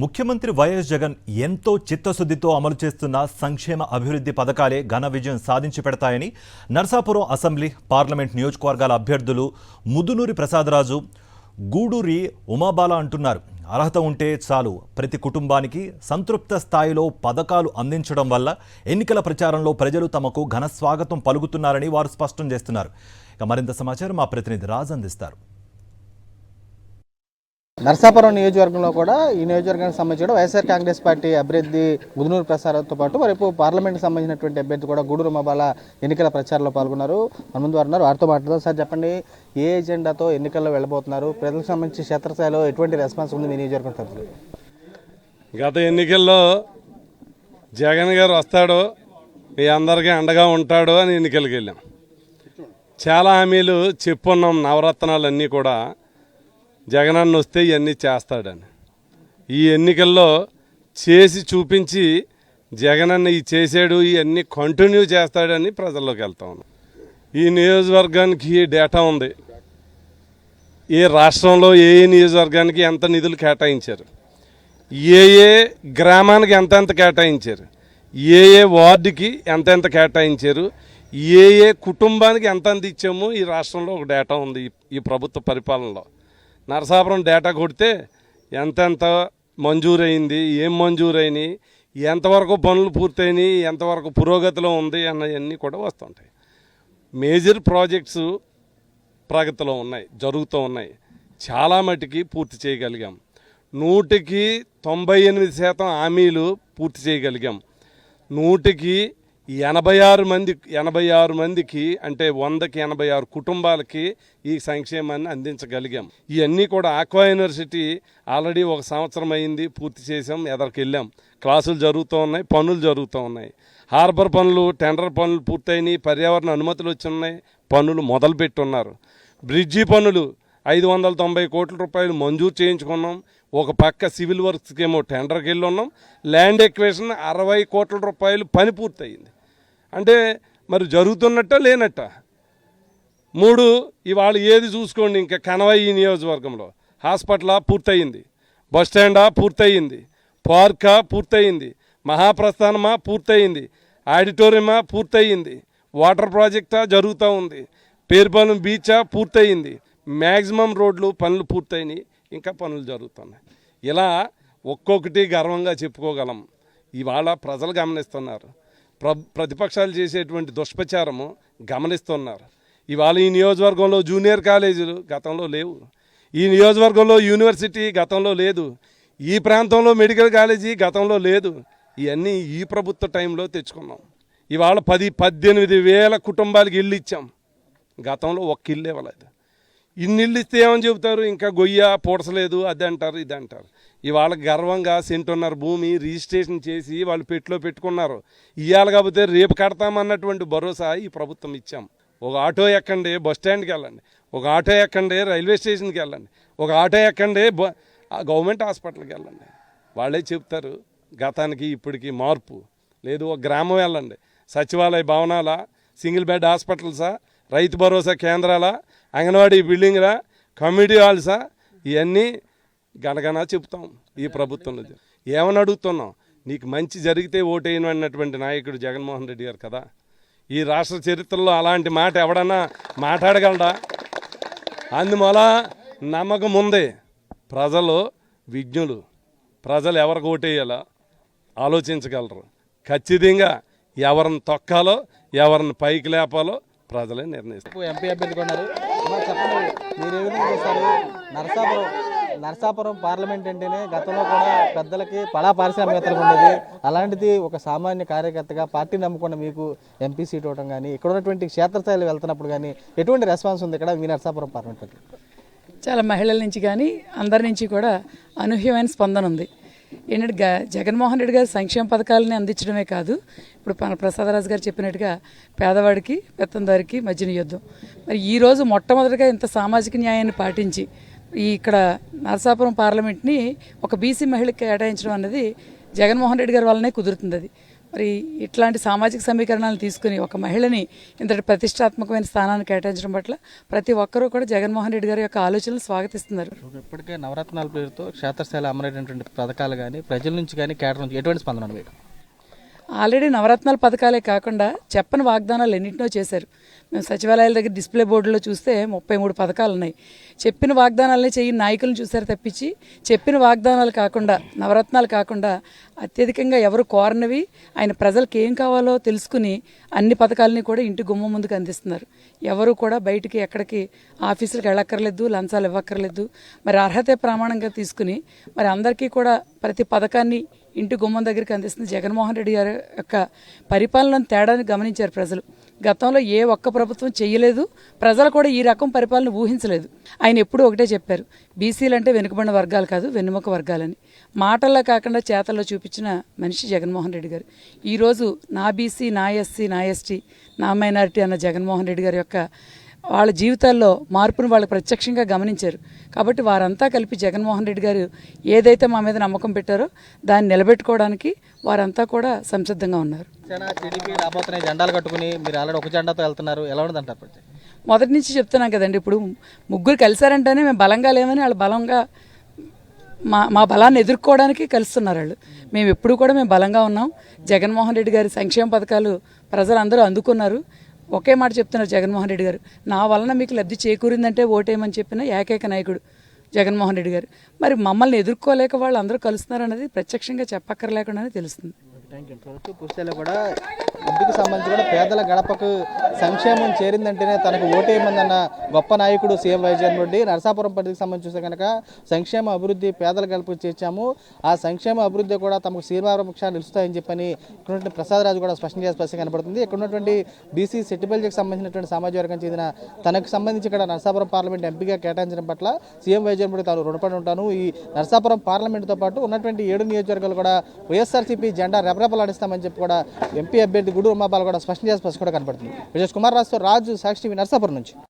ముఖ్యమంత్రి వైఎస్ జగన్ ఎంతో చిత్తశుద్ధితో అమలు చేస్తున్న సంక్షేమ అభివృద్ధి పథకాలే ఘన విజయం సాధించి పెడతాయని నర్సాపురం అసెంబ్లీ పార్లమెంట్ నియోజకవర్గాల అభ్యర్థులు ముదునూరి ప్రసాదరాజు, గూడూరి ఉమాబాల అంటున్నారు. అర్హత ఉంటే చాలు ప్రతి కుటుంబానికి సంతృప్త స్థాయిలో పథకాలు అందించడం వల్ల ఎన్నికల ప్రచారంలో ప్రజలు తమకు ఘన స్వాగతం పలుకుతున్నారని వారు స్పష్టం చేస్తున్నారు. ఇక మరింత సమాచారం మా ప్రతినిధి రాజు అందిస్తారు. నర్సాపురం నియోజకవర్గంలో కూడా ఈ నియోజకవర్గానికి సంబంధించి వైఎస్ఆర్ కాంగ్రెస్ పార్టీ అభ్యర్థి ముదునూరి ప్రసాద్తో పాటు రేపు పార్లమెంట్కి సంబంధించినటువంటి అభ్యర్థి కూడా గూడూరు ఉమాబాల ఎన్నికల ప్రచారంలో పాల్గొన్నారు. మన ముందు వారున్నారు, వారితో మాట్లాడదాం. సార్ చెప్పండి, ఏ ఎజెండాతో ఎన్నికల్లో వెళ్ళబోతున్నారు? ప్రజలకు సంబంధించి క్షేత్రస్థాయిలో ఎటువంటి రెస్పాన్స్ ఉంది మీ నియోజకవర్గం తరఫున? గత ఎన్నికల్లో జగన్ గారు వస్తాడో మీ అందరికీ అండగా ఉంటాడో అని ఎన్నికలకు వెళ్ళాం. చాలా హామీలు చెప్పున్నాం. నవరత్నాలన్నీ కూడా జగనన్న వస్తే ఇవన్నీ చేస్తాడని ఈ ఎన్నికల్లో చేసి చూపించి జగనన్న ఈ చేసాడు ఇవన్నీ కంటిన్యూ చేస్తాడని ప్రజల్లోకి వెళ్తా ఉన్నాం. ఈ నియోజకవర్గానికి డేటా ఉంది. ఏ రాష్ట్రంలో ఏ నియోజకవర్గానికి ఎంత నిధులు కేటాయించారు, ఏ గ్రామానికి ఎంతెంత కేటాయించారు, ఏ వార్డుకి ఎంతెంత కేటాయించారు, ఏ కుటుంబానికి ఎంతెంత ఇచ్చామో ఈ రాష్ట్రంలో ఒక డేటా ఉంది. ఈ ప్రభుత్వ పరిపాలనలో నరసాపురం డేటా కొడితే ఎంతెంత మంజూరైంది, ఏం మంజూరైనాయి, ఎంతవరకు పనులు పూర్తయినాయి, ఎంతవరకు పురోగతిలో ఉంది అన్నవన్నీ కూడా వస్తుంటాయి. మేజర్ ప్రాజెక్ట్స్ ప్రగతిలో ఉన్నాయి, జరుగుతూ ఉన్నాయి. చాలా మటుకి పూర్తి చేయగలిగాం. 100కి 98% హామీలు పూర్తి చేయగలిగాం. 100కి 86 మందికి అంటే 100కి 86 కుటుంబాలకి ఈ సంక్షేమాన్ని అందించగలిగాం. ఇవన్నీ కూడా ఆక్వా యూనివర్సిటీ ఆల్రెడీ 1 సంవత్సరం అయింది, పూర్తి చేసాం. ఎదరికి వెళ్ళాం, క్లాసులు జరుగుతూ ఉన్నాయి, పనులు జరుగుతూ ఉన్నాయి. హార్బర్ పనులు, టెండర్ పనులు పూర్తయినాయి, పర్యావరణ అనుమతులు వచ్చి ఉన్నాయి, పనులు మొదలుపెట్టున్నారు. బ్రిడ్జి పనులు 590 కోట్ల రూపాయలు మంజూరు చేయించుకున్నాం. ఒక పక్క సివిల్ వర్క్స్కి ఏమో టెండర్కి వెళ్ళి ఉన్నాం. ల్యాండ్ ఎక్వేషన్ 60 కోట్ల రూపాయలు పని పూర్తయింది. అంటే మరి జరుగుతున్నట్ట లేనట్ట? 3 ఇవాళ ఏది చూసుకోండి, ఇంకా కనవై నియోజకవర్గంలో హాస్పిటలా పూర్తయింది, బస్టాండా పూర్తయింది, పార్కా పూర్తయింది, మహాప్రస్థానమా పూర్తయింది, ఆడిటోరియమా పూర్తయింది, వాటర్ ప్రాజెక్టా జరుగుతూ ఉంది, పేరుపాలెం బీచా పూర్తయింది, మ్యాక్సిమం రోడ్లు పనులు పూర్తయినాయి, ఇంకా పనులు జరుగుతున్నాయి. ఇలా ఒక్కొక్కటి గర్వంగా చెప్పుకోగలం. ఇవాళ ప్రజలు గమనిస్తున్నారు. ప్రతిపక్షాలు చేసేటువంటి దుష్ప్రచారము గమనిస్తున్నారు. ఇవాళ ఈ నియోజకవర్గంలో జూనియర్ కాలేజీలు గతంలో లేవు, ఈ నియోజకవర్గంలో యూనివర్సిటీ గతంలో లేదు, ఈ ప్రాంతంలో మెడికల్ కాలేజీ గతంలో లేదు. ఇవన్నీ ఈ ప్రభుత్వ టైంలో తెచ్చుకున్నాం. ఇవాళ 18 వేల కుటుంబాలకి ఇల్లు ఇచ్చాం. గతంలో ఒక్క ఇల్లు ఇవ్వలేదు. ఇన్ని ఇల్లు ఇస్తే ఏమని చెబుతారు, ఇంకా గొయ్య పూడ్చలేదు, అది అంటారు, ఇది అంటారు. ఇవాళ గర్వంగా సెంటున్నర భూమి రిజిస్ట్రేషన్ చేసి వాళ్ళు పెట్టులో పెట్టుకున్నారు. ఇవాళ కాకపోతే రేపు కడతామన్నటువంటి భరోసా ఈ ప్రభుత్వం ఇచ్చాం. ఒక ఆటో ఎక్కండి బస్టాండ్కి వెళ్ళండి, ఒక ఆటో ఎక్కండి రైల్వే స్టేషన్కి వెళ్ళండి, ఒక ఆటో ఎక్కండి గవర్నమెంట్ హాస్పిటల్కి వెళ్ళండి. వాళ్ళే చెప్తారు గతానికి ఇప్పటికి మార్పు లేదు. ఒక గ్రామం వెళ్ళండి, సచివాలయ భవనాల, సింగిల్ బెడ్ హాస్పిటల్సా, రైతు భరోసా కేంద్రాల, అంగన్వాడీ బిల్డింగ్లా, కమ్యూనిటీ హాల్సా, ఇవన్నీ గనగనా చెప్తాం. ఈ ప్రభుత్వంలో ఏమని అడుగుతున్నాం, నీకు మంచి జరిగితే ఓటేయను అన్నటువంటి నాయకుడు జగన్మోహన్ రెడ్డి గారు కదా. ఈ రాష్ట్ర చరిత్రలో అలాంటి మాట ఎవడన్నా మాట్లాడగలడా? అందువల్ల నమ్మకం ఉంది. ప్రజలు విజ్ఞులు, ప్రజలు ఎవరికి ఓటేయాలో ఆలోచించగలరు. ఖచ్చితంగా ఎవరిని తొక్కాలో ఎవరిని పైకి లేపాలో ప్రజలే నిర్ణయిస్తారు. ఎంపీ అభ్యర్థి కొన్నారు, చెప్పండి మీరు ఏ విధంగా చేస్తారు? నర్సాపురం పార్లమెంట్ అంటేనే గతంలో కూడా పెద్దలకి పడా పారిశ్రామికవేత్తలకు ఉండేది. అలాంటిది ఒక సామాన్య కార్యకర్తగా పార్టీ నమ్ముకున్న మీకు ఎంపీ సీట్ ఇవ్వడం కానీ, ఇక్కడ ఉన్నటువంటి క్షేత్రస్థాయిలో వెళ్తున్నప్పుడు కానీ ఎటువంటి రెస్పాన్స్ ఉంది ఇక్కడ మీ నర్సాపురం పార్లమెంట్? చాలా మహిళల నుంచి కానీ అందరి నుంచి కూడా అనూహ్యమైన స్పందన ఉంది. ఏంటంటే జగన్మోహన్ రెడ్డి గారు సంక్షేమ పథకాలని అందించడమే కాదు, ఇప్పుడు ప్రసాదరాజు గారు చెప్పినట్టుగా పేదవాడికి పెత్తందారికి మధ్యన యుద్ధం. మరి ఈరోజు మొట్టమొదటిగా ఇంత సామాజిక న్యాయాన్ని పాటించి ఇక్కడ నరసాపురం పార్లమెంట్ని ఒక బీసీ మహిళకి కేటాయించడం అన్నది జగన్మోహన్ రెడ్డి గారి వల్లనే కుదురుతుంది. అది మరి ఇట్లాంటి సామాజిక సమీకరణాలను తీసుకుని ఒక మహిళని ఇంతటి ప్రతిష్టాత్మకమైన స్థానాన్ని కేటాయించడం పట్ల ప్రతి ఒక్కరూ కూడా జగన్మోహన్ రెడ్డి గారి యొక్క ఆలోచనలు స్వాగతిస్తున్నారు. ఇప్పటికే నవరత్నాల పేరుతో క్షేత్రస్థాయిలో అమలైనటువంటి పథకాలు కానీ ప్రజల నుంచి కానీ కేటర్ నుంచి ఎటువంటి స్పందన ఉంది? ఆల్రెడీ నవరత్నాల పథకాలే కాకుండా చెప్పని వాగ్దానాలు ఎన్నింటినో చేశారు. మేము సచివాలయాల దగ్గర డిస్ప్లే బోర్డులో చూస్తే 33 పథకాలు ఉన్నాయి. చెప్పిన వాగ్దానాలనే చెయ్యి నాయకులను చూశారు తప్పించి చెప్పిన వాగ్దానాలు కాకుండా నవరత్నాలు కాకుండా అత్యధికంగా ఎవరు కోరనివి ఆయన ప్రజలకు ఏం కావాలో తెలుసుకుని అన్ని పథకాలని కూడా ఇంటి గుమ్మం ముందుకు అందిస్తున్నారు. ఎవరు కూడా బయటికి ఎక్కడికి ఆఫీసులకు వెళ్ళక్కర్లేదు, లంచాలు ఇవ్వక్కర్లేదు. మరి అర్హతే ప్రమాణంగా తీసుకుని మరి అందరికీ కూడా ప్రతి పథకాన్ని ఇంటి గుమ్మం దగ్గరికి అందిస్తుంది జగన్మోహన్ రెడ్డి గారి యొక్క పరిపాలన తేడాన్ని గమనించారు ప్రజలు. గతంలో ఏ ఒక్క ప్రభుత్వం చేయలేదు, ప్రజలు కూడా ఈ రకం పరిపాలన ఊహించలేదు. ఆయన ఎప్పుడూ ఒకటే చెప్పారు, బీసీలు అంటే వెనుకబడిన వర్గాలు కాదు వెన్నెముక వర్గాలని. మాటల్లో కాకుండా చేతల్లో చూపించిన మనిషి జగన్మోహన్ రెడ్డి గారు. ఈరోజు నా బీసీ, నా ఎస్సీ, నా ఎస్టీ, నా మైనారిటీ అన్న జగన్మోహన్ రెడ్డి గారి యొక్క వాళ్ళ జీవితాల్లో మార్పును వాళ్ళు ప్రత్యక్షంగా గమనించారు. కాబట్టి వారంతా కలిపి జగన్మోహన్ రెడ్డి గారు ఏదైతే మా మీద నమ్మకం పెట్టారో దాన్ని నిలబెట్టుకోవడానికి వారంతా కూడా సంసిద్ధంగా ఉన్నారు. టీడీపీ రాబోతున్నాయి జెండాలు కట్టుకుని మీరు ఆల్రెడీ ఒక జెండాతో వెళ్తున్నారు, ఎలా ఉండదంటారు? మొదటి నుంచి చెప్తున్నాం కదండి, ఇప్పుడు ముగ్గురు కలిశారంటేనే మేము బలంగా లేమని వాళ్ళు బలంగా మా బలాన్ని ఎదుర్కోవడానికి కలుస్తున్నారు వాళ్ళు. మేము ఎప్పుడు కూడా మేము బలంగా ఉన్నాం. జగన్మోహన్ రెడ్డి గారి సంక్షేమ పథకాలు ప్రజలందరూ అందుకున్నారు. ఒకే మాట చెప్తున్నారు జగన్మోహన్ రెడ్డి గారు, నా వలన మీకు లబ్ధి చేకూరిందంటే ఓటేయమని చెప్పిన ఏకైక నాయకుడు జగన్మోహన్ రెడ్డి గారు. మరి మమ్మల్ని ఎదుర్కోలేక వాళ్ళు అందరూ కలుస్తున్నారు అన్నది ప్రత్యక్షంగా చెప్పక్కర్లేకుండానే తెలుస్తుంది. పుస్తకాలు కూడా ఇంటికి సంబంధించి కూడా పేదల గడపకు సంక్షేమం చేరిందంటేనే తనకు ఓటేయమందన్న గొప్ప నాయకుడు సీఎం వైజగన్ రెడ్డి. నరసాపురం పరిధికి సంబంధించి చూస్తే కనుక సంక్షేమ అభివృద్ధి పేదల గడపకు చేర్చాము, ఆ సంక్షేమ అభివృద్ధి కూడా తమకు శ్రీరామపక్షాలు నిలుస్తాయని చెప్పని ఇక్కడ ప్రసాదరాజు కూడా స్పష్టం చేసే స్పష్టంగా కనబడుతుంది. ఇక్కడ ఉన్నటువంటి బీసీ సెట్టిబల్జికి సంబంధించినటువంటి సామాజిక వర్గం చెందిన తనకు సంబంధించి ఇక్కడ నరసాపురం పార్లమెంట్ ఎంపీగా కేటాయించడం పట్ల సీఎం వైజగన్ రెడ్డి తాను రుణపడి ఉంటాను. ఈ నరసాపురం పార్లమెంటుతో పాటు ఉన్నటువంటి 7 నియోజకవర్గాలు కూడా వైఎస్ఆర్సీపీ జెండా రెపరెపలాడిస్తామని చెప్పి కూడా ఎంపీ అభ్యర్థి గుడూరు ఉమాబాల కూడా స్పష్టం చేసి కూడా కనపడుతుంది. విజయ్ కుమార్ రాజు సాక్షి నరసాపురం నుంచి.